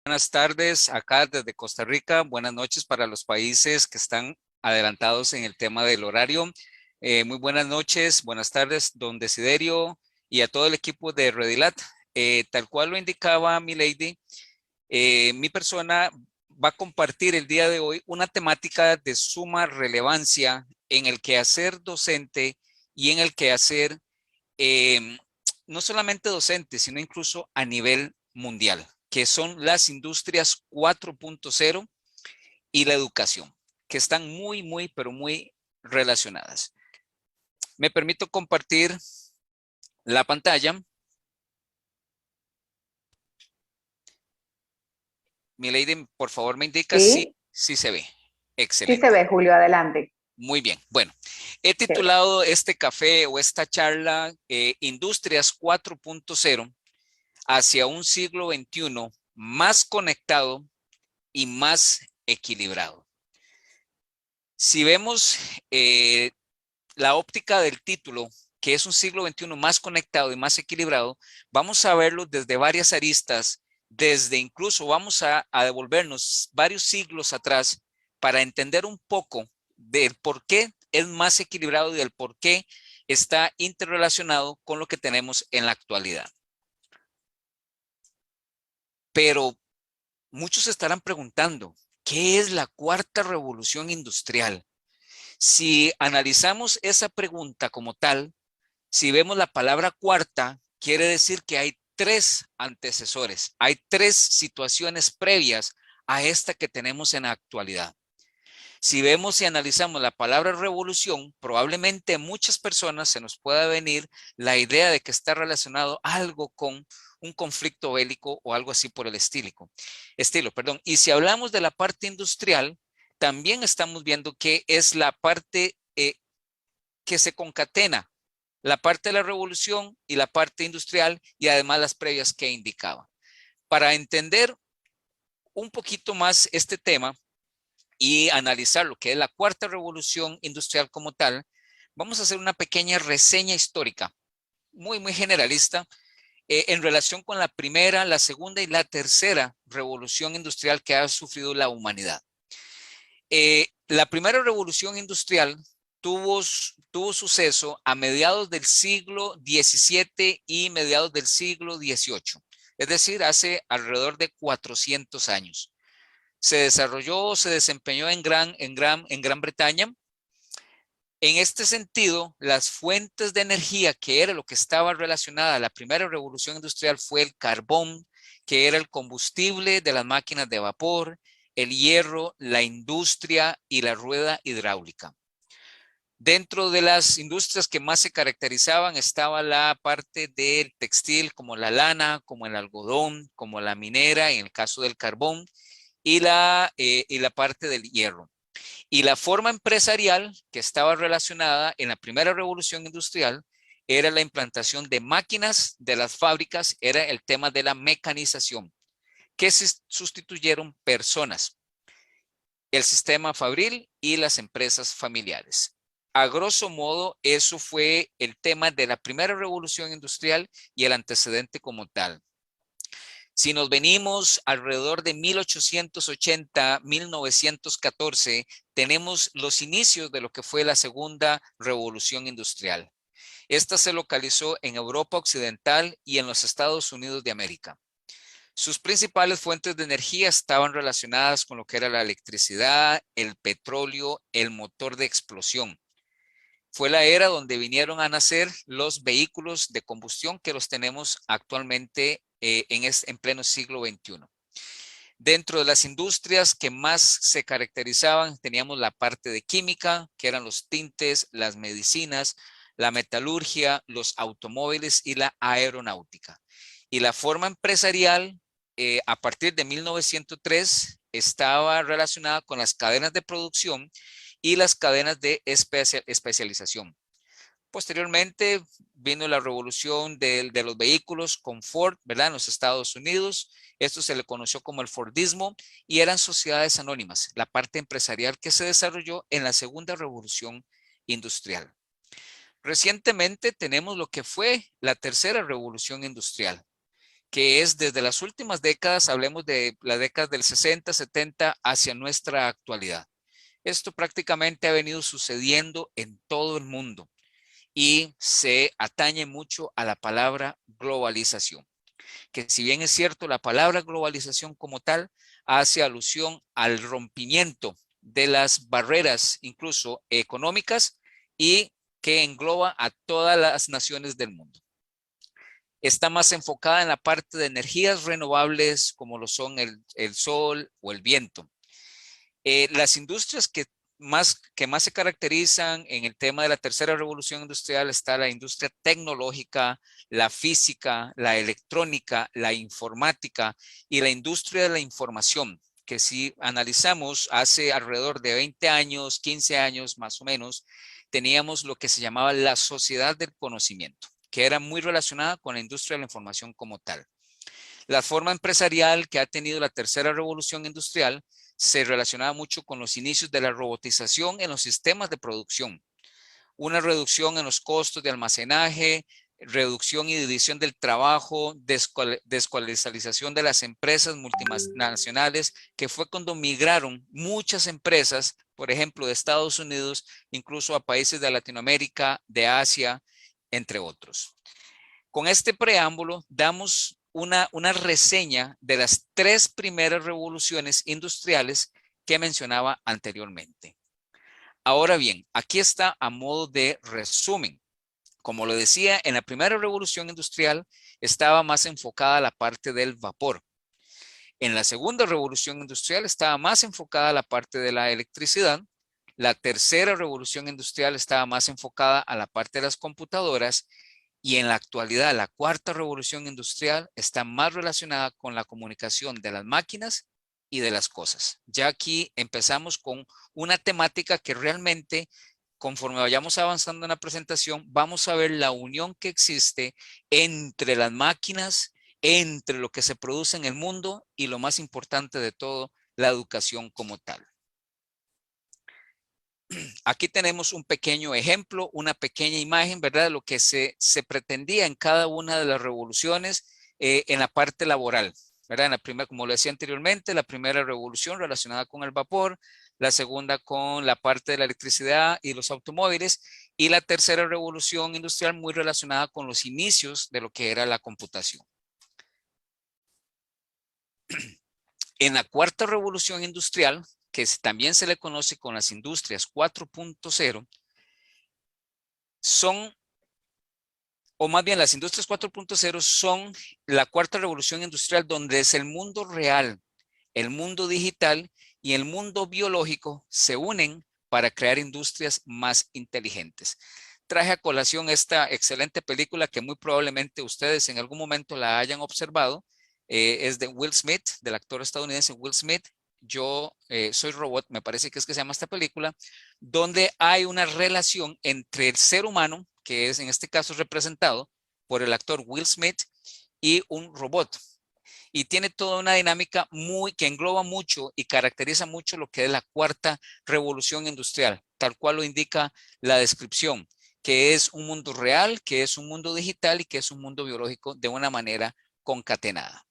Buenas tardes acá desde Costa Rica. Buenas noches para los países que están adelantados en el tema del horario. Muy buenas noches, buenas tardes, don Desiderio y a todo el equipo de Redilat. Tal cual lo indicaba mi lady, mi persona va a compartir el día de hoy una temática de suma relevancia en el quehacer docente y en el quehacer eh, no solamente docente, sino incluso a nivel mundial, que son las industrias 4.0 y la educación, que están pero muy relacionadas. Me permito compartir la pantalla. Mi lady, por favor, me indica Sí, si se ve. sí se Excelente. ve, Julio, adelante. Muy bien. Bueno, he Chévere. titulado este café o esta charla Industrias 4.0 hacia un siglo XXI más conectado y más equilibrado. Si vemos la óptica del título, que es un siglo XXI más conectado y más equilibrado, vamos a verlo desde varias aristas, desde incluso vamos a devolvernos varios siglos atrás para entender un poco del por qué es más equilibrado y del por qué está interrelacionado con lo que tenemos en la actualidad. Pero muchos estarán preguntando, ¿qué es la cuarta revolución industrial? Si analizamos esa pregunta como tal, si vemos la palabra cuarta, quiere decir que hay tres antecesores, hay tres situaciones previas a esta que tenemos en la actualidad. Si vemos y analizamos la palabra revolución, probablemente a muchas personas se nos pueda venir la idea de que está relacionado algo con un conflicto bélico o algo así por el estilo. Y si hablamos de la parte industrial, también estamos viendo que es la parte que se concatena, la parte de la revolución y la parte industrial y además las previas que indicaba. Para entender un poquito más este tema, y analizar lo que es la cuarta revolución industrial como tal, vamos a hacer una pequeña reseña histórica, muy generalista, en relación con la primera, la segunda y la tercera revolución industrial que ha sufrido la humanidad. La primera revolución industrial tuvo suceso a mediados del siglo XVII y mediados del siglo XVIII, es decir, hace alrededor de 400 años. Se desarrolló, se desempeñó en Gran Bretaña. En este sentido, las fuentes de energía, que era lo que estaba relacionada a la primera revolución industrial, fue el carbón, que era el combustible de las máquinas de vapor, el hierro, la industria y la rueda hidráulica. Dentro de las industrias que más se caracterizaban estaba la parte del textil, como la lana, como el algodón, como la minera, en el caso del carbón, y la parte del hierro. Y la forma empresarial que estaba relacionada en la primera revolución industrial era la implantación de máquinas de las fábricas, era el tema de la mecanización, que se sustituyeron personas, el sistema fabril y las empresas familiares. A grosso modo, eso fue el tema de la primera revolución industrial y el antecedente como tal. Si nos venimos alrededor de 1880, 1914, tenemos los inicios de lo que fue la segunda revolución industrial. Esta se localizó en Europa Occidental y en los Estados Unidos de América. Sus principales fuentes de energía estaban relacionadas con lo que era la electricidad, el petróleo, el motor de explosión. Fue la era donde vinieron a nacer los vehículos de combustión que los tenemos actualmente en pleno siglo XXI. Dentro de las industrias que más se caracterizaban, teníamos la parte de química, que eran los tintes, las medicinas, la metalurgia, los automóviles y la aeronáutica. Y la forma empresarial, a partir de 1903, estaba relacionada con las cadenas de producción y las cadenas de especialización. Posteriormente vino la revolución de los vehículos con Ford, ¿verdad? En los Estados Unidos. Esto se le conoció como el Fordismo y eran sociedades anónimas, la parte empresarial que se desarrolló en la segunda revolución industrial. Recientemente tenemos lo que fue la tercera revolución industrial, que es desde las últimas décadas, hablemos de las décadas del 60, 70 hacia nuestra actualidad. Esto prácticamente ha venido sucediendo en todo el mundo y se atañe mucho a la palabra globalización, que si bien es cierto, la palabra globalización como tal hace alusión al rompimiento de las barreras, incluso económicas, y que engloba a todas las naciones del mundo. Está más enfocada en la parte de energías renovables como lo son el sol o el viento. Las industrias que más se caracterizan en el tema de la tercera revolución industrial está la industria tecnológica, la física, la electrónica, la informática y la industria de la información, que si analizamos hace alrededor de 20 años, 15 años más o menos, teníamos lo que se llamaba la sociedad del conocimiento, que era muy relacionada con la industria de la información como tal. La forma empresarial que ha tenido la tercera revolución industrial se relacionaba mucho con los inicios de la robotización en los sistemas de producción, una reducción en los costos de almacenaje, reducción y división del trabajo, descualización de las empresas multinacionales, que fue cuando migraron muchas empresas, por ejemplo, de Estados Unidos, incluso a países de Latinoamérica, de Asia, entre otros. Con este preámbulo damos una reseña de las 3 primeras revoluciones industriales que mencionaba anteriormente. Ahora bien, aquí está a modo de resumen. Como lo decía, en la primera revolución industrial estaba más enfocada a la parte del vapor. En la segunda revolución industrial estaba más enfocada a la parte de la electricidad. La tercera revolución industrial estaba más enfocada a la parte de las computadoras. Y en la actualidad, la cuarta revolución industrial está más relacionada con la comunicación de las máquinas y de las cosas. Ya aquí empezamos con una temática que realmente, conforme vayamos avanzando en la presentación, vamos a ver la unión que existe entre las máquinas, entre lo que se produce en el mundo y lo más importante de todo, la educación como tal. Aquí tenemos un pequeño ejemplo, una pequeña imagen, ¿verdad? De lo que se pretendía en cada una de las revoluciones en la parte laboral, ¿verdad? En la primera, como lo decía anteriormente, la primera revolución relacionada con el vapor, la segunda con la parte de la electricidad y los automóviles, y la tercera revolución industrial muy relacionada con los inicios de lo que era la computación. En la cuarta revolución industrial, que también se le conoce con las industrias 4.0, son, o más bien las industrias 4.0 son la cuarta revolución industrial donde es el mundo real, el mundo digital y el mundo biológico se unen para crear industrias más inteligentes. Traje a colación esta excelente película que muy probablemente ustedes en algún momento la hayan observado. Es de Will Smith, del actor estadounidense Will Smith. Yo soy robot, me parece que es que se llama esta película, donde hay una relación entre el ser humano, que es en este caso representado por el actor Will Smith, y un robot. Y tiene toda una dinámica que engloba mucho y caracteriza mucho lo que es la cuarta revolución industrial, tal cual lo indica la descripción, que es un mundo real, que es un mundo digital y que es un mundo biológico de una manera concatenada.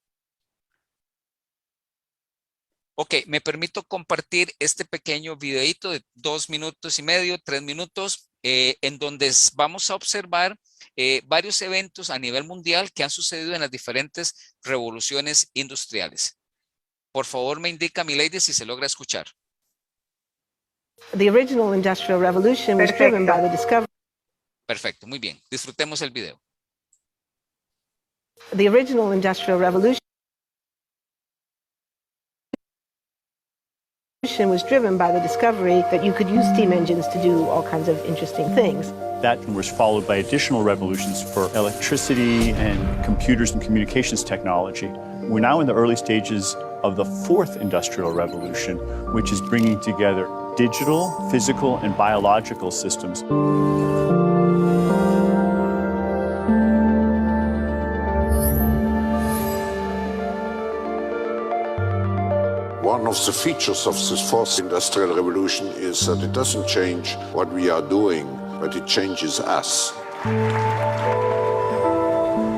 Ok, me permito compartir este pequeño videito de 2 minutos y medio, 3 minutos, en donde vamos a observar varios eventos a nivel mundial que han sucedido en las diferentes revoluciones industriales. Por favor, me indica, milady, si se logra escuchar. The original Industrial Revolution was driven by the discovery. Perfecto, muy bien. Disfrutemos el video. The original Industrial Revolution was driven by the discovery that you could use steam engines to do all kinds of interesting things. That was followed by additional revolutions for electricity and computers and communications technology. We're now in the early stages of the fourth industrial revolution, which is bringing together digital, physical, and biological systems. One of the features of this fourth industrial revolution is that it doesn't change what we are doing, but it changes us.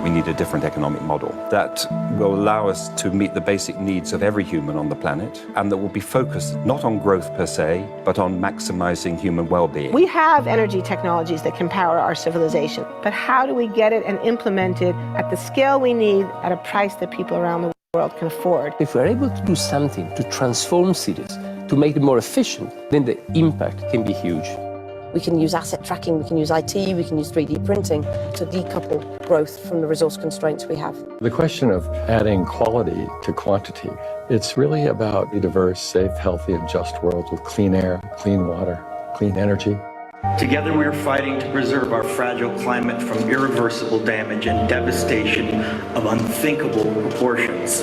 We need need a different economic model that will allow us to meet the basic needs of every human on the planet, and that will be focused not on growth per se, but on maximizing human well-being. We have energy technologies that can power our civilization, but how do we get it and implement it at the scale we need at a price that people around the world can afford? If we're able to do something to transform cities, to make them more efficient, then the impact can be huge. We can use asset tracking, we can use IT, we can use 3D printing to decouple growth from the resource constraints we have. The question of adding quality to quantity, it's really about a diverse, safe, healthy, and just world with clean air, clean water, clean energy. Together we are fighting to preserve our fragile climate from irreversible damage and devastation of unthinkable proportions.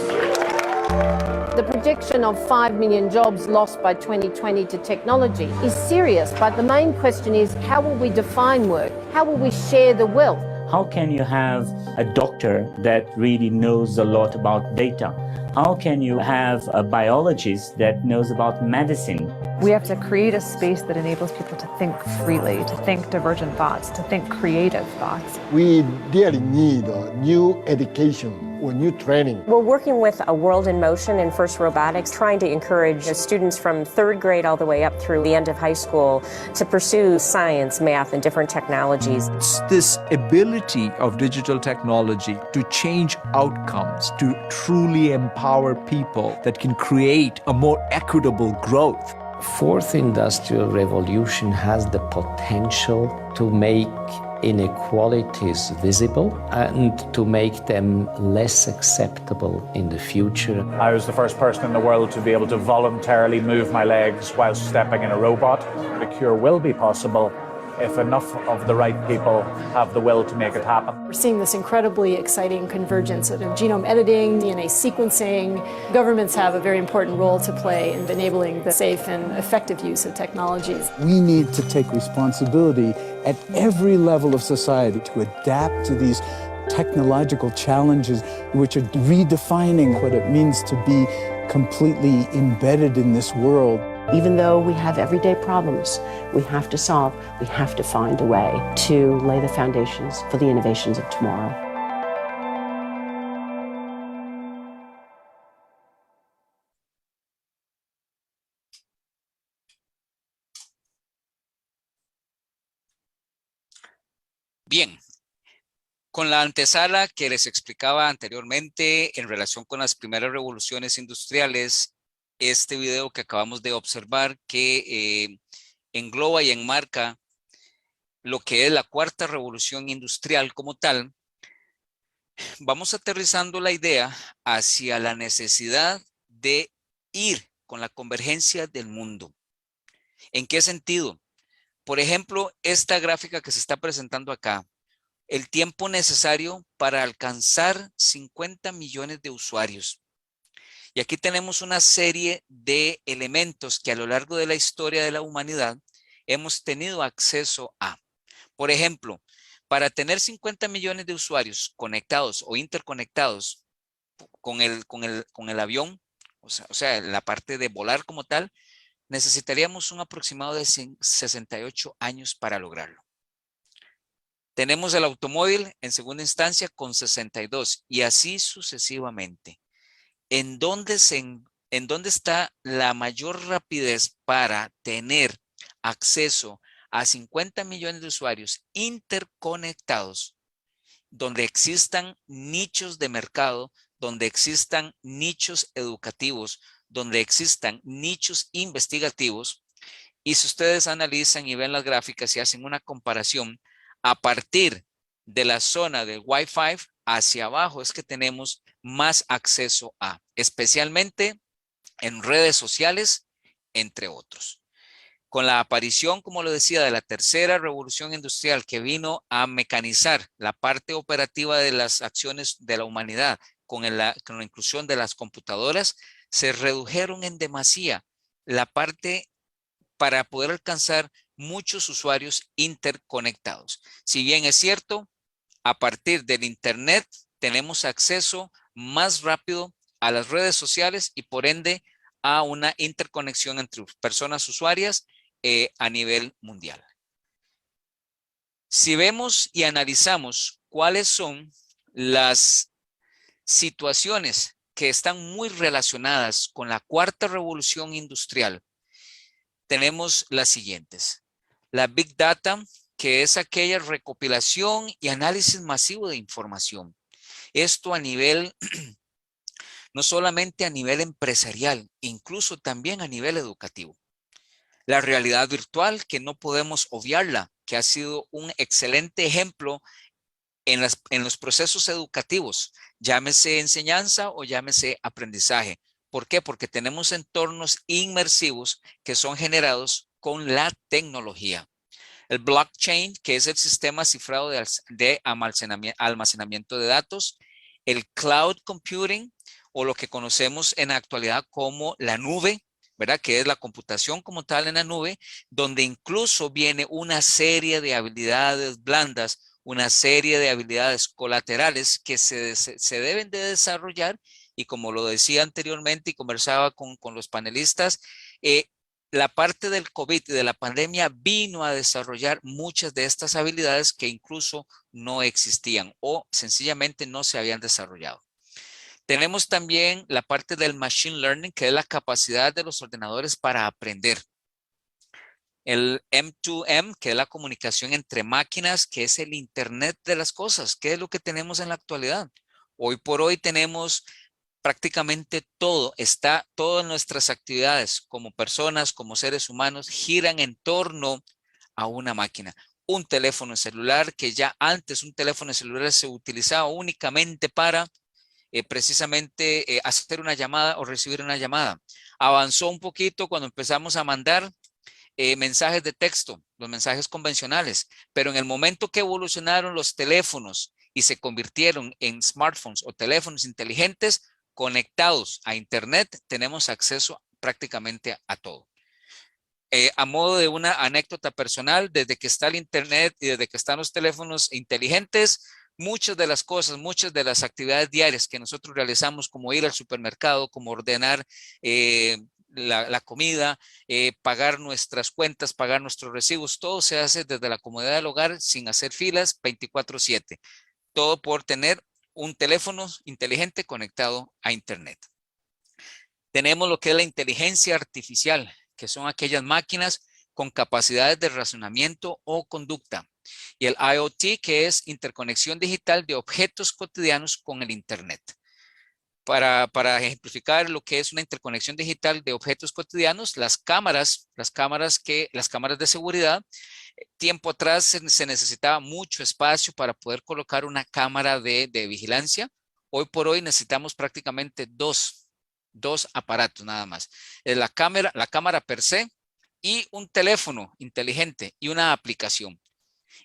The prediction of 5 million jobs lost by 2020 to technology is serious, but the main question is, how will we define work? How will we share the wealth? How can you have a doctor that really knows a lot about data? How can you have a biologist that knows about medicine? We have to create a space that enables people to think freely, to think divergent thoughts, to think creative thoughts. We really need new education or new training. We're working with A World in Motion and FIRST Robotics, trying to encourage students from third grade all the way up through the end of high school to pursue science, math, and different technologies. It's this ability of digital technology to change outcomes, to truly empower people that can create a more equitable growth. Fourth industrial revolution has the potential to make inequalities visible and to make them less acceptable in the future. I was the first person in the world to be able to voluntarily move my legs while stepping in a robot. The cure will be possible if enough of the right people have the will to make it happen. We're seeing this incredibly exciting convergence of genome editing, DNA sequencing. Governments have a very important role to play in enabling the safe and effective use of technologies. We need to take responsibility at every level of society to adapt to these technological challenges, which are redefining what it means to be completely embedded in this world. Even though we have everyday problems we have to solve, we have to find a way to lay the foundations for the innovations of tomorrow. Bien, con la antesala que les explicaba anteriormente en relación con las primeras revoluciones industriales, este video que acabamos de observar que engloba y enmarca lo que es la cuarta revolución industrial como tal, vamos aterrizando la idea hacia la necesidad de ir con la convergencia del mundo. ¿En qué sentido? Por ejemplo, esta gráfica que se está presentando acá, el tiempo necesario para alcanzar 50 millones de usuarios. Y aquí tenemos una serie de elementos que a lo largo de la historia de la humanidad hemos tenido acceso a. Por ejemplo, para tener 50 millones de usuarios conectados o interconectados con el avión, o sea, la parte de volar como tal, necesitaríamos un aproximado de 68 años para lograrlo. Tenemos el automóvil en segunda instancia con 62 y así sucesivamente. ¿En dónde está la mayor rapidez para tener acceso a 50 millones de usuarios interconectados, donde existan nichos de mercado, donde existan nichos educativos, donde existan nichos investigativos? Y si ustedes analizan y ven las gráficas y hacen una comparación, a partir de la zona del Wi-Fi hacia abajo es que tenemos más acceso a, especialmente en redes sociales, entre otros. Con la aparición, como lo decía, de la tercera revolución industrial que vino a mecanizar la parte operativa de las acciones de la humanidad con la inclusión de las computadoras, se redujeron en demasía la parte para poder alcanzar muchos usuarios interconectados. Si bien es cierto, a partir del Internet tenemos acceso más rápido a las redes sociales y por ende a una interconexión entre personas usuarias a nivel mundial. Si vemos y analizamos cuáles son las situaciones que están muy relacionadas con la cuarta revolución industrial, tenemos las siguientes. La Big Data, que es aquella recopilación y análisis masivo de información. Esto a nivel, no solamente a nivel empresarial, incluso también a nivel educativo. La realidad virtual, que no podemos obviarla, que ha sido un excelente ejemplo en los procesos educativos, llámese enseñanza o llámese aprendizaje. ¿Por qué? Porque tenemos entornos inmersivos que son generados con la tecnología. El blockchain, que es el sistema cifrado de almacenamiento de datos. El cloud computing, o lo que conocemos en la actualidad como la nube, ¿verdad? Que es la computación como tal en la nube, donde incluso viene una serie de habilidades blandas, una serie de habilidades colaterales que se deben de desarrollar, y como lo decía anteriormente y conversaba con los panelistas, la parte del COVID y de la pandemia vino a desarrollar muchas de estas habilidades que incluso no existían o sencillamente no se habían desarrollado. Tenemos también la parte del machine learning, que es la capacidad de los ordenadores para aprender. El M2M, que es la comunicación entre máquinas, que es el Internet de las cosas, que es lo que tenemos en la actualidad. Hoy por hoy tenemos prácticamente todo, todas nuestras actividades como personas, como seres humanos, giran en torno a una máquina. Un teléfono celular, que ya antes un teléfono celular se utilizaba únicamente para precisamente hacer una llamada o recibir una llamada. Avanzó un poquito cuando empezamos a mandar mensajes de texto, los mensajes convencionales, pero en el momento que evolucionaron los teléfonos y se convirtieron en smartphones o teléfonos inteligentes conectados a Internet, tenemos acceso prácticamente a todo. A modo de una anécdota personal, desde que está el Internet y desde que están los teléfonos inteligentes, muchas de las cosas, muchas de las actividades diarias que nosotros realizamos, como ir al supermercado, como ordenar la comida, pagar nuestras cuentas, pagar nuestros recibos, todo se hace desde la comodidad del hogar sin hacer filas 24/7. Todo por tener un teléfono inteligente conectado a Internet. Tenemos lo que es la inteligencia artificial, que son aquellas máquinas con capacidades de razonamiento o conducta. Y el IoT, que es interconexión digital de objetos cotidianos con el Internet. Para ejemplificar lo que es una interconexión digital de objetos cotidianos, las cámaras de seguridad, tiempo atrás se necesitaba mucho espacio para poder colocar una cámara de vigilancia. Hoy por hoy necesitamos prácticamente dos aparatos nada más. La cámara per se y un teléfono inteligente y una aplicación.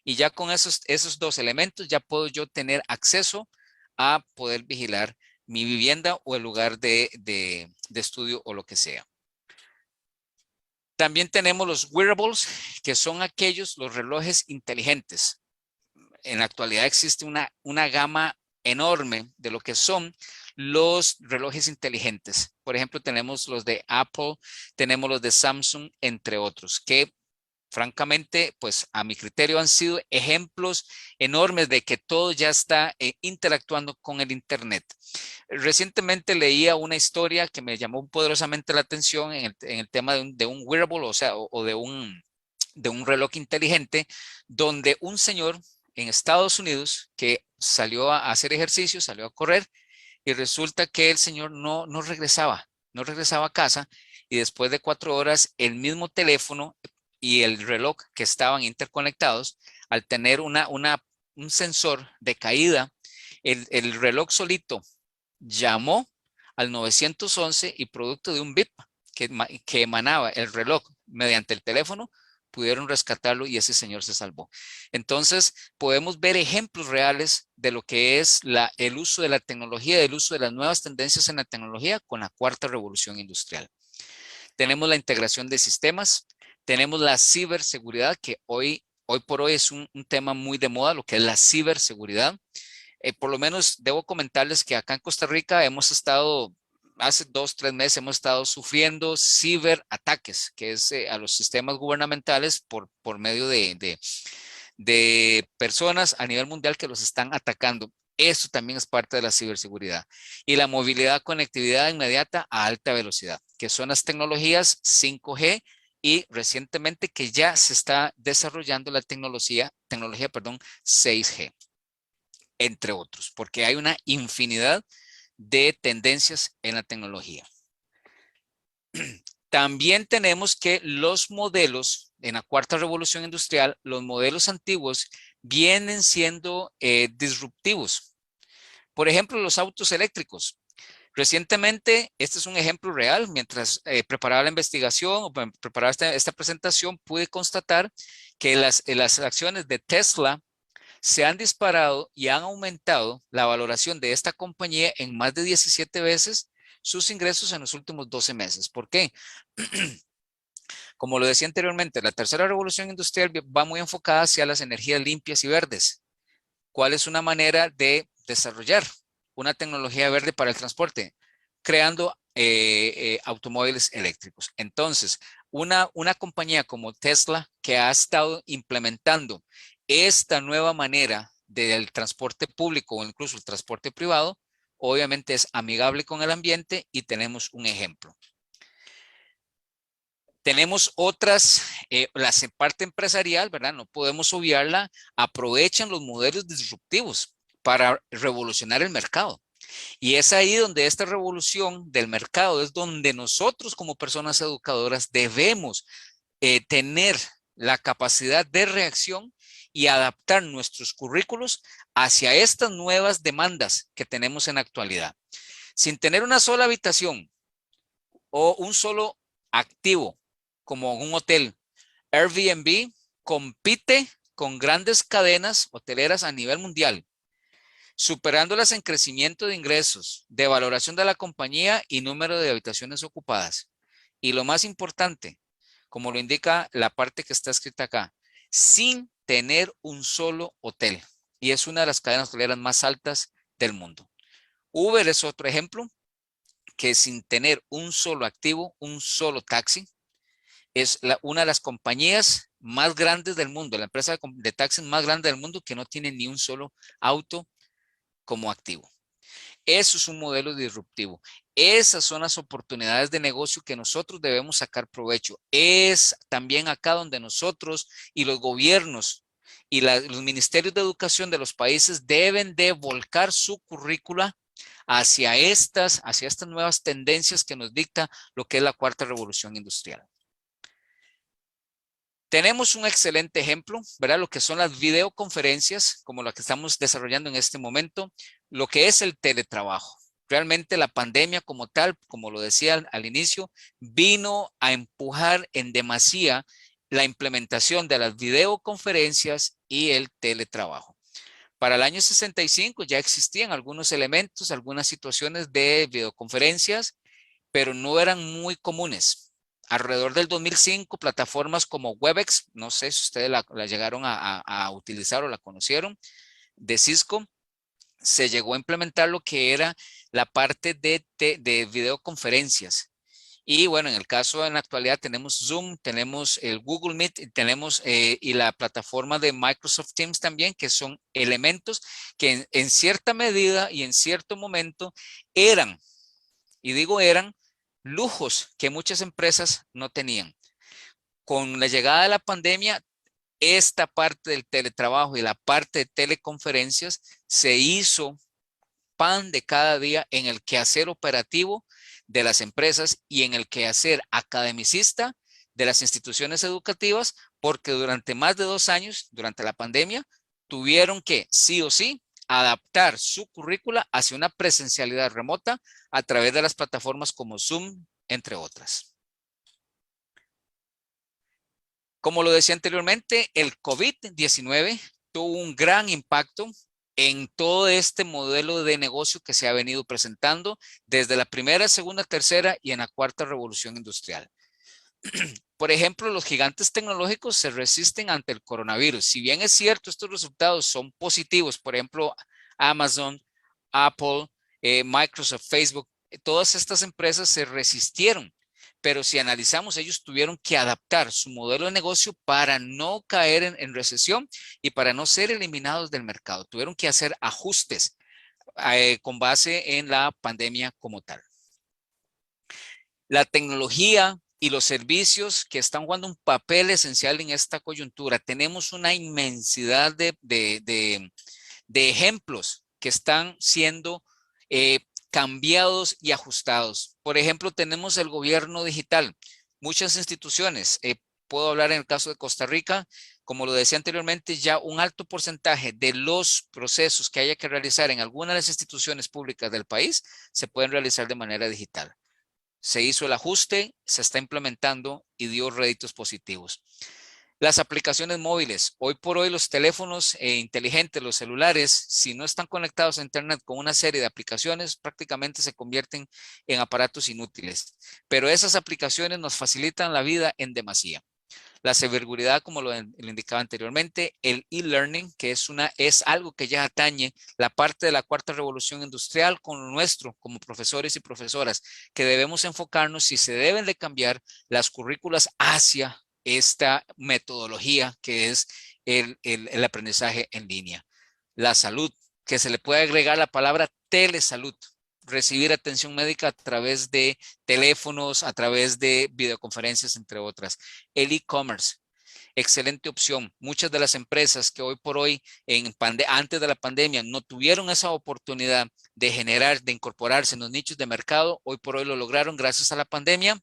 Y ya con esos dos elementos ya puedo yo tener acceso a poder vigilar mi vivienda o el lugar de estudio o lo que sea. También tenemos los wearables, que son los relojes inteligentes. En la actualidad existe una gama enorme de lo que son los relojes inteligentes. Por ejemplo, tenemos los de Apple, tenemos los de Samsung, entre otros, que francamente, pues a mi criterio han sido ejemplos enormes de que todo ya está interactuando con el Internet. Recientemente leía una historia que me llamó poderosamente la atención en el tema de un wearable, o sea, de un reloj inteligente, donde un señor en Estados Unidos que salió a hacer ejercicio, salió a correr, y resulta que el señor no regresaba a casa, y después de 4 horas el mismo teléfono y el reloj que estaban interconectados, al tener un sensor de caída, el reloj solito llamó al 911 y producto de un bip que emanaba el reloj mediante el teléfono, pudieron rescatarlo y ese señor se salvó. Entonces, podemos ver ejemplos reales de lo que es el uso de la tecnología, el uso de las nuevas tendencias en la tecnología con la cuarta revolución industrial. Tenemos la integración de sistemas, tenemos la ciberseguridad, que hoy por hoy es un tema muy de moda, lo que es la ciberseguridad. Por lo menos debo comentarles que acá en Costa Rica hemos estado, hace 2-3 meses hemos estado sufriendo ciberataques, que es a los sistemas gubernamentales por medio de personas a nivel mundial que los están atacando. Esto también es parte de la ciberseguridad. Y la movilidad, conectividad inmediata a alta velocidad, que son las tecnologías 5G y recientemente que ya se está desarrollando la tecnología 6G, entre otros, porque hay una infinidad de tendencias en la tecnología. También tenemos que los modelos en la cuarta revolución industrial, los modelos antiguos vienen siendo disruptivos. Por ejemplo, los autos eléctricos. Recientemente, este es un ejemplo real, mientras preparaba la investigación o preparaba esta presentación, pude constatar que las acciones de Tesla se han disparado y han aumentado la valoración de esta compañía en más de 17 veces sus ingresos en los últimos 12 meses. ¿Por qué? Como lo decía anteriormente, la tercera revolución industrial va muy enfocada hacia las energías limpias y verdes. ¿Cuál es una manera de desarrollar una tecnología verde para el transporte? Creando automóviles eléctricos. Entonces, una compañía como Tesla que ha estado implementando esta nueva manera del transporte público o incluso el transporte privado, obviamente es amigable con el ambiente y tenemos un ejemplo. Tenemos otras, la parte empresarial, ¿verdad? No podemos obviarla, aprovechan los modelos disruptivos para revolucionar el mercado. Y es ahí donde esta revolución del mercado es donde nosotros como personas educadoras debemos tener la capacidad de reacción y adaptar nuestros currículos hacia estas nuevas demandas que tenemos en la actualidad. Sin tener una sola habitación o un solo activo, como un hotel, Airbnb compite con grandes cadenas hoteleras a nivel mundial, superándolas en crecimiento de ingresos, de valoración de la compañía y número de habitaciones ocupadas. Y lo más importante, como lo indica la parte que está escrita acá, sin tener un solo hotel. Y es una de las cadenas hoteleras más altas del mundo. Uber es otro ejemplo, que sin tener un solo activo, un solo taxi, es una de las compañías más grandes del mundo, la empresa de taxis más grande del mundo que no tiene ni un solo auto como activo. Eso es un modelo disruptivo. Esas son las oportunidades de negocio que nosotros debemos sacar provecho. Es también acá donde nosotros y los gobiernos y los ministerios de educación de los países deben de volcar su currícula hacia estas nuevas tendencias que nos dicta lo que es la cuarta revolución industrial. Tenemos un excelente ejemplo, ¿verdad? Lo que son las videoconferencias, como la que estamos desarrollando en este momento, lo que es el teletrabajo. Realmente la pandemia como tal, como lo decía al inicio, vino a empujar en demasía la implementación de las videoconferencias y el teletrabajo. Para el año 65 ya existían algunos elementos, algunas situaciones de videoconferencias, pero no eran muy comunes. Alrededor del 2005, plataformas como Webex, no sé si ustedes la llegaron a utilizar o la conocieron, de Cisco, se llegó a implementar lo que era la parte de videoconferencias. Y bueno, en el caso en la actualidad tenemos Zoom, tenemos el Google Meet, tenemos y la plataforma de Microsoft Teams también, que son elementos que en cierta medida y en cierto momento eran, y digo eran, lujos que muchas empresas no tenían. Con la llegada de la pandemia, esta parte del teletrabajo y la parte de teleconferencias se hizo pan de cada día en el quehacer operativo de las empresas y en el quehacer academicista de las instituciones educativas, porque durante más de 2 años, durante la pandemia, tuvieron que sí o sí adaptar su currícula hacia una presencialidad remota a través de las plataformas como Zoom, entre otras. Como lo decía anteriormente, el COVID-19 tuvo un gran impacto en todo este modelo de negocio que se ha venido presentando desde la primera, segunda, tercera y en la cuarta revolución industrial. Por ejemplo, los gigantes tecnológicos se resisten ante el coronavirus. Si bien es cierto, estos resultados son positivos, por ejemplo, Amazon, Apple, Microsoft, Facebook, todas estas empresas se resistieron. Pero si analizamos, ellos tuvieron que adaptar su modelo de negocio para no caer en recesión y para no ser eliminados del mercado. Tuvieron que hacer ajustes con base en la pandemia como tal. La tecnología y los servicios que están jugando un papel esencial en esta coyuntura. Tenemos una inmensidad de ejemplos que están siendo cambiados y ajustados. Por ejemplo, tenemos el gobierno digital. Muchas instituciones, puedo hablar en el caso de Costa Rica, como lo decía anteriormente, ya un alto porcentaje de los procesos que haya que realizar en alguna de las instituciones públicas del país se pueden realizar de manera digital. Se hizo el ajuste, se está implementando y dio réditos positivos. Las aplicaciones móviles. Hoy por hoy los teléfonos inteligentes, los celulares, si no están conectados a Internet con una serie de aplicaciones, prácticamente se convierten en aparatos inútiles. Pero esas aplicaciones nos facilitan la vida en demasía. La ciberseguridad, como lo indicaba anteriormente, el e-learning, que es algo que ya atañe la parte de la cuarta revolución industrial con lo nuestro como profesores y profesoras, que debemos enfocarnos si se deben de cambiar las currículas hacia esta metodología que es el aprendizaje en línea. La salud, que se le puede agregar la palabra telesalud. Recibir atención médica a través de teléfonos, a través de videoconferencias, entre otras. El e-commerce, excelente opción. Muchas de las empresas que hoy por hoy, antes de la pandemia, no tuvieron esa oportunidad de incorporarse en los nichos de mercado, hoy por hoy lo lograron gracias a la pandemia.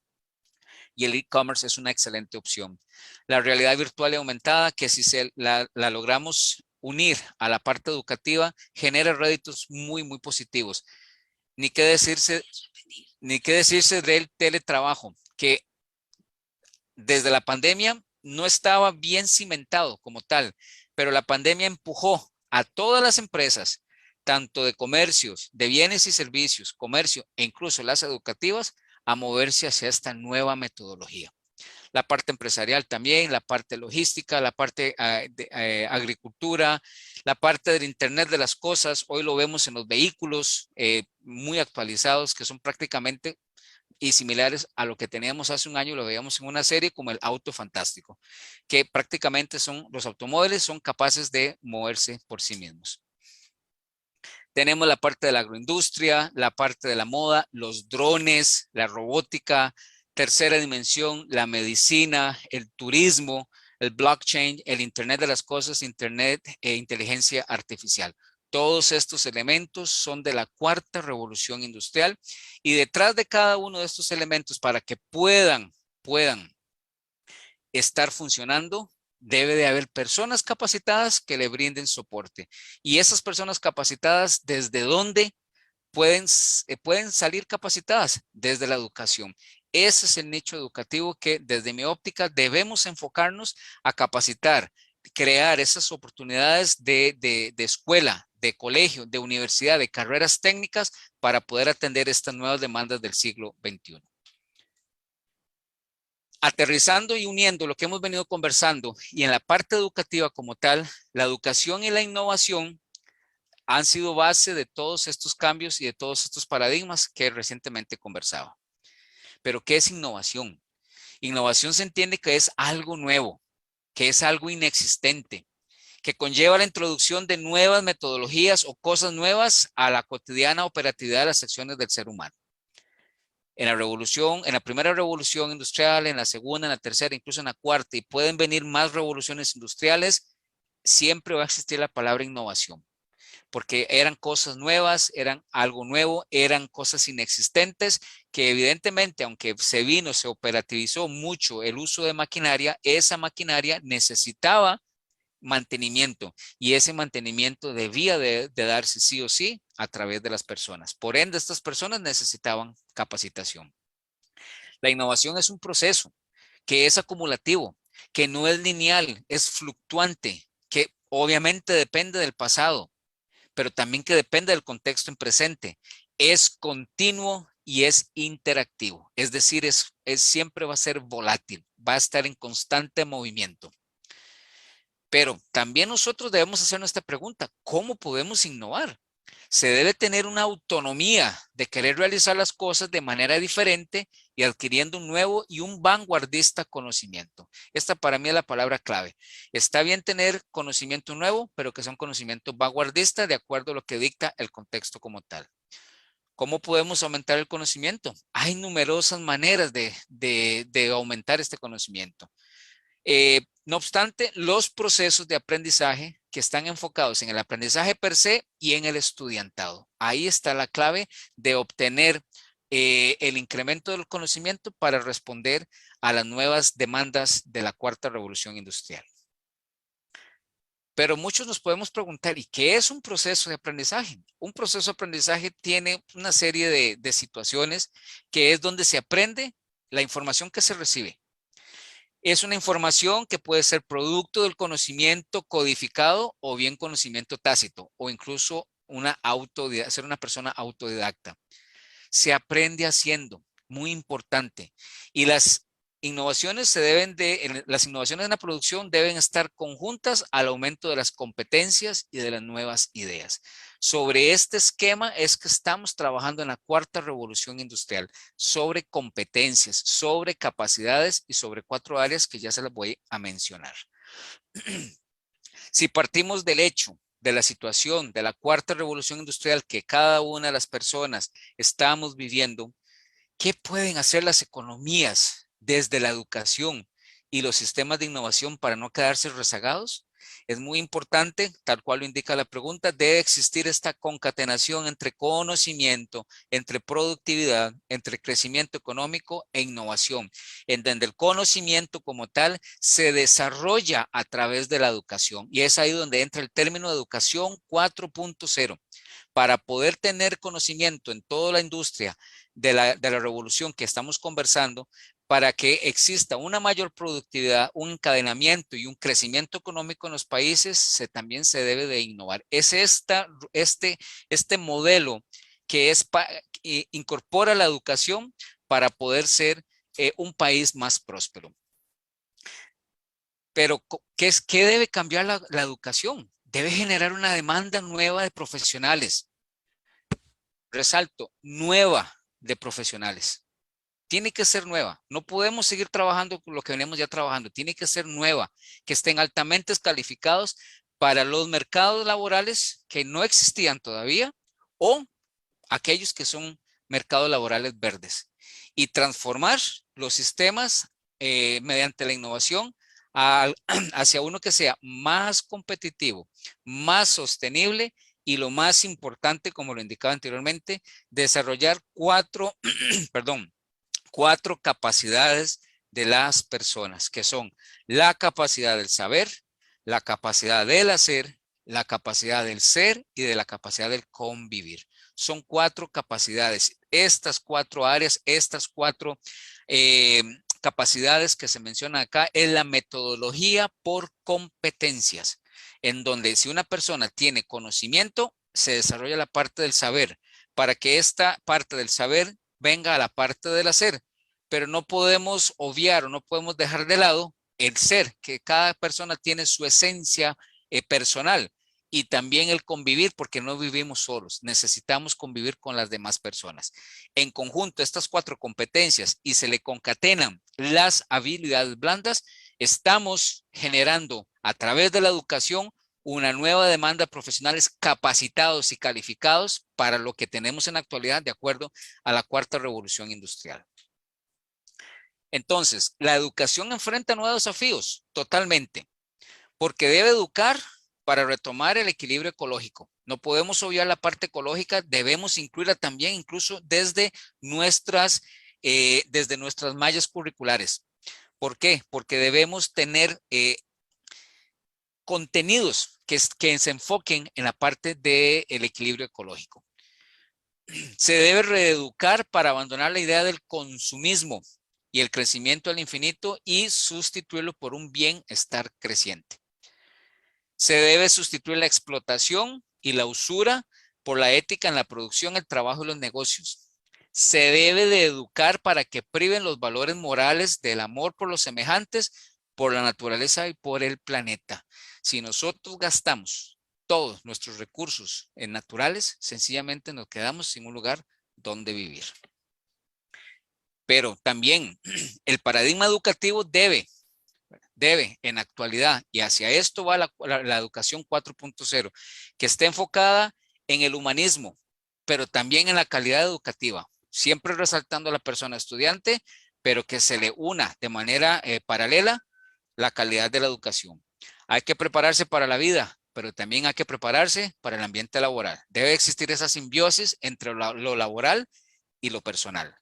Y el e-commerce es una excelente opción. La realidad virtual y aumentada, que si la logramos unir a la parte educativa, genera réditos muy, muy positivos. Ni qué decirse del teletrabajo, que desde la pandemia no estaba bien cimentado como tal, pero la pandemia empujó a todas las empresas, tanto de comercios, de bienes y servicios, comercio e incluso las educativas, a moverse hacia esta nueva metodología. La parte empresarial también, la parte logística, la parte de agricultura, la parte del Internet de las cosas. Hoy lo vemos en los vehículos muy actualizados que son prácticamente y similares a lo que teníamos hace un año, lo veíamos en una serie como el Auto Fantástico, que prácticamente los automóviles son capaces de moverse por sí mismos. Tenemos la parte de la agroindustria, la parte de la moda, los drones, la robótica, tercera dimensión, la medicina, el turismo, el blockchain, el Internet de las cosas, Internet e inteligencia artificial. Todos estos elementos son de la cuarta revolución industrial y detrás de cada uno de estos elementos para que puedan estar funcionando, debe de haber personas capacitadas que le brinden soporte. Y esas personas capacitadas, ¿desde dónde pueden salir capacitadas? Desde la educación. Ese es el nicho educativo que desde mi óptica debemos enfocarnos a capacitar, crear esas oportunidades de escuela, de colegio, de universidad, de carreras técnicas para poder atender estas nuevas demandas del siglo XXI. Aterrizando y uniendo lo que hemos venido conversando y en la parte educativa como tal, la educación y la innovación han sido base de todos estos cambios y de todos estos paradigmas que recientemente conversaba. Pero ¿qué es innovación? Innovación se entiende que es algo nuevo, que es algo inexistente, que conlleva la introducción de nuevas metodologías o cosas nuevas a la cotidiana operatividad de las acciones del ser humano. En la primera revolución industrial, en la segunda, en la tercera, incluso en la cuarta, y pueden venir más revoluciones industriales, siempre va a existir la palabra innovación. Porque eran cosas nuevas, eran algo nuevo, eran cosas inexistentes que evidentemente, aunque se operativizó mucho el uso de maquinaria, esa maquinaria necesitaba mantenimiento y ese mantenimiento debía de darse sí o sí a través de las personas. Por ende, estas personas necesitaban capacitación. La innovación es un proceso que es acumulativo, que no es lineal, es fluctuante, que obviamente depende del pasado, pero también que depende del contexto en presente. Es continuo y es interactivo. Es decir, siempre va a ser volátil, va a estar en constante movimiento. Pero también nosotros debemos hacernos esta pregunta, ¿cómo podemos innovar? Se debe tener una autonomía de querer realizar las cosas de manera diferente y adquiriendo un nuevo y un vanguardista conocimiento. Esta para mí es la palabra clave. Está bien tener conocimiento nuevo, pero que sea un conocimiento vanguardista de acuerdo a lo que dicta el contexto como tal. ¿Cómo podemos aumentar el conocimiento? Hay numerosas maneras de aumentar este conocimiento. No obstante, los procesos de aprendizaje que están enfocados en el aprendizaje per se y en el estudiantado. Ahí está la clave de obtener el incremento del conocimiento para responder a las nuevas demandas de la cuarta revolución industrial. Pero muchos nos podemos preguntar, ¿y qué es un proceso de aprendizaje? Un proceso de aprendizaje tiene una serie de situaciones que es donde se aprende la información que se recibe. Es una información que puede ser producto del conocimiento codificado o bien conocimiento tácito o incluso ser una persona autodidacta. Se aprende haciendo, muy importante. Y las innovaciones las innovaciones en la producción deben estar conjuntas al aumento de las competencias y de las nuevas ideas. Sobre este esquema es que estamos trabajando en la cuarta revolución industrial, sobre competencias, sobre capacidades y sobre 4 áreas que ya se las voy a mencionar. Si partimos del hecho de la situación de la cuarta revolución industrial que cada una de las personas estamos viviendo, ¿qué pueden hacer las economías desde la educación y los sistemas de innovación para no quedarse rezagados? Es muy importante, tal cual lo indica la pregunta, debe existir esta concatenación entre conocimiento, entre productividad, entre crecimiento económico e innovación, en donde el conocimiento como tal se desarrolla a través de la educación. Y es ahí donde entra el término de educación 4.0. Para poder tener conocimiento en toda la industria de la revolución que estamos conversando, para que exista una mayor productividad, un encadenamiento y un crecimiento económico en los países, también se debe de innovar. Es este modelo que incorpora la educación para poder ser un país más próspero. Pero, ¿qué debe cambiar la educación? Debe generar una demanda nueva de profesionales. Resalto, nueva de profesionales. Tiene que ser nueva. No podemos seguir trabajando con lo que venimos ya trabajando. Tiene que ser nueva, que estén altamente calificados para los mercados laborales que no existían todavía o aquellos que son mercados laborales verdes. Y transformar los sistemas mediante la innovación hacia uno que sea más competitivo, más sostenible y lo más importante, como lo indicaba anteriormente, desarrollar cuatro capacidades de las personas, que son la capacidad del saber, la capacidad del hacer, la capacidad del ser y de la capacidad del convivir. Son 4 capacidades. Estas 4 áreas, estas 4 capacidades que se mencionan acá es la metodología por competencias, en donde si una persona tiene conocimiento, se desarrolla la parte del saber, para que esta parte del saber venga a la parte del hacer, pero no podemos obviar o no podemos dejar de lado el ser, que cada persona tiene su esencia personal y también el convivir, porque no vivimos solos, necesitamos convivir con las demás personas. En conjunto, estas 4 competencias y se le concatenan las habilidades blandas, estamos generando a través de la educación una nueva demanda de profesionales capacitados y calificados para lo que tenemos en la actualidad de acuerdo a la cuarta revolución industrial. Entonces, la educación enfrenta nuevos desafíos, totalmente, porque debe educar para retomar el equilibrio ecológico. No podemos obviar la parte ecológica, debemos incluirla también incluso desde nuestras mallas curriculares. ¿Por qué? Porque debemos tener contenidos que se enfoquen en la parte del equilibrio ecológico. Se debe reeducar para abandonar la idea del consumismo y el crecimiento al infinito y sustituirlo por un bienestar creciente. Se debe sustituir la explotación y la usura por la ética en la producción, el trabajo y los negocios. Se debe de educar para que priven los valores morales del amor por los semejantes, por la naturaleza y por el planeta. Si nosotros gastamos todos nuestros recursos naturales, sencillamente nos quedamos sin un lugar donde vivir. Pero también el paradigma educativo debe en actualidad, y hacia esto va la educación 4.0, que esté enfocada en el humanismo, pero también en la calidad educativa, siempre resaltando a la persona estudiante, pero que se le una de manera paralela la calidad de la educación. Hay que prepararse para la vida, pero también hay que prepararse para el ambiente laboral. Debe existir esa simbiosis entre lo laboral y lo personal.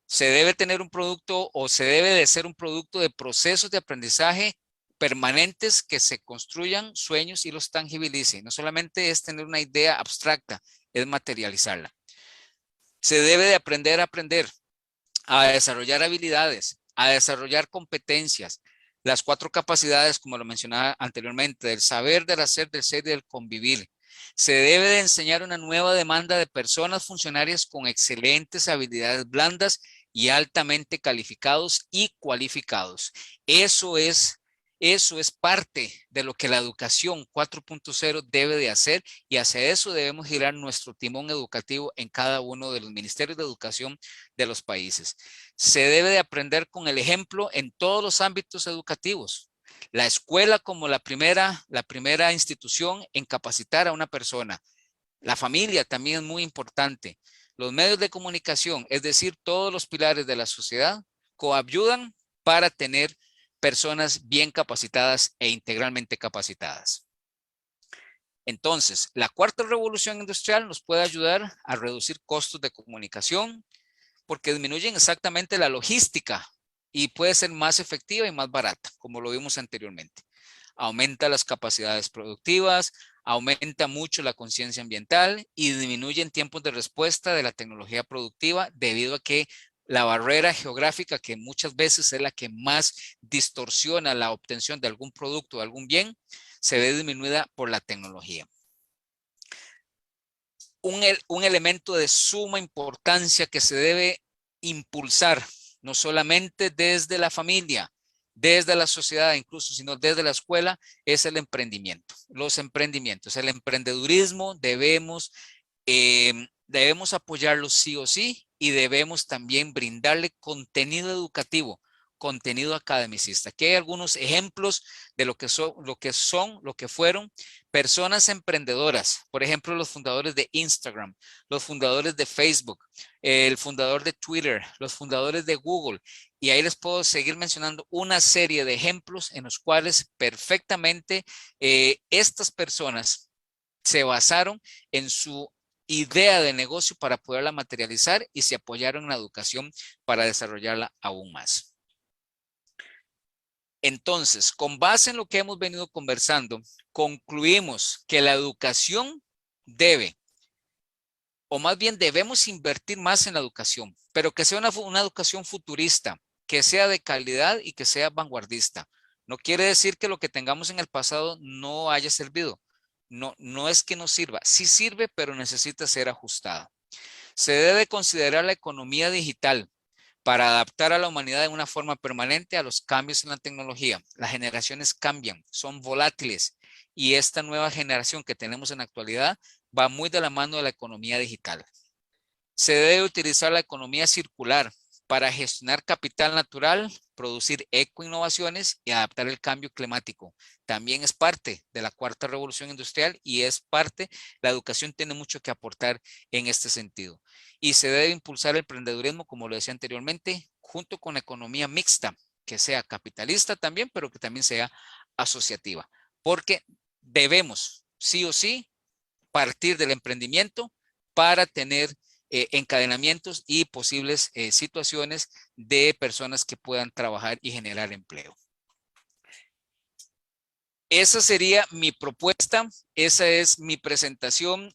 Se debe tener un producto o se debe de ser un producto de procesos de aprendizaje permanentes que se construyan sueños y los tangibilicen. No solamente es tener una idea abstracta, es materializarla. Se debe de aprender a aprender, a desarrollar habilidades, a desarrollar competencias. Las 4 capacidades, como lo mencionaba anteriormente, del saber, del hacer, del ser y del convivir. Se debe de enseñar una nueva demanda de personas funcionarias con excelentes habilidades blandas y altamente calificados y cualificados. Eso es parte de lo que la educación 4.0 debe de hacer, y hacia eso debemos girar nuestro timón educativo en cada uno de los ministerios de educación de los países. Se debe de aprender con el ejemplo en todos los ámbitos educativos. La escuela como la primera institución en capacitar a una persona. La familia también es muy importante. Los medios de comunicación, es decir, todos los pilares de la sociedad, coayudan para tener personas bien capacitadas e integralmente capacitadas. Entonces, la 4ª revolución industrial nos puede ayudar a reducir costos de comunicación porque disminuyen exactamente la logística y puede ser más efectiva y más barata, como lo vimos anteriormente. Aumenta las capacidades productivas, aumenta mucho la conciencia ambiental y disminuyen tiempos de respuesta de la tecnología productiva debido a que la barrera geográfica, que muchas veces es la que más distorsiona la obtención de algún producto o algún bien, se ve disminuida por la tecnología. Un elemento de suma importancia que se debe impulsar, no solamente desde la familia, desde la sociedad incluso, sino desde la escuela, es el emprendimiento. Los emprendimientos, el emprendedurismo debemos apoyarlo sí o sí, y debemos también brindarle contenido educativo, contenido academicista. Aquí hay algunos ejemplos de lo que fueron personas emprendedoras. Por ejemplo, los fundadores de Instagram, los fundadores de Facebook, el fundador de Twitter, los fundadores de Google. Y ahí les puedo seguir mencionando una serie de ejemplos en los cuales perfectamente estas personas se basaron en su idea de negocio para poderla materializar y se apoyaron en la educación para desarrollarla aún más. Entonces, con base en lo que hemos venido conversando, concluimos que la educación debe, o más bien debemos invertir más en la educación, pero que sea una educación futurista, que sea de calidad y que sea vanguardista. No quiere decir que lo que tengamos en el pasado no haya servido. No es que no sirva, sí sirve, pero necesita ser ajustada. Se debe considerar la economía digital para adaptar a la humanidad de una forma permanente a los cambios en la tecnología. Las generaciones cambian, son volátiles, y esta nueva generación que tenemos en la actualidad va muy de la mano de la economía digital. Se debe utilizar la economía circular para gestionar capital natural, producir ecoinnovaciones y adaptar el cambio climático. También es parte de la 4ª revolución industrial y es parte, la educación tiene mucho que aportar en este sentido. Y se debe impulsar el emprendedurismo, como lo decía anteriormente, junto con la economía mixta, que sea capitalista también, pero que también sea asociativa. Porque debemos, sí o sí, partir del emprendimiento para tener encadenamientos y posibles situaciones de personas que puedan trabajar y generar empleo. Esa sería mi propuesta, esa es mi presentación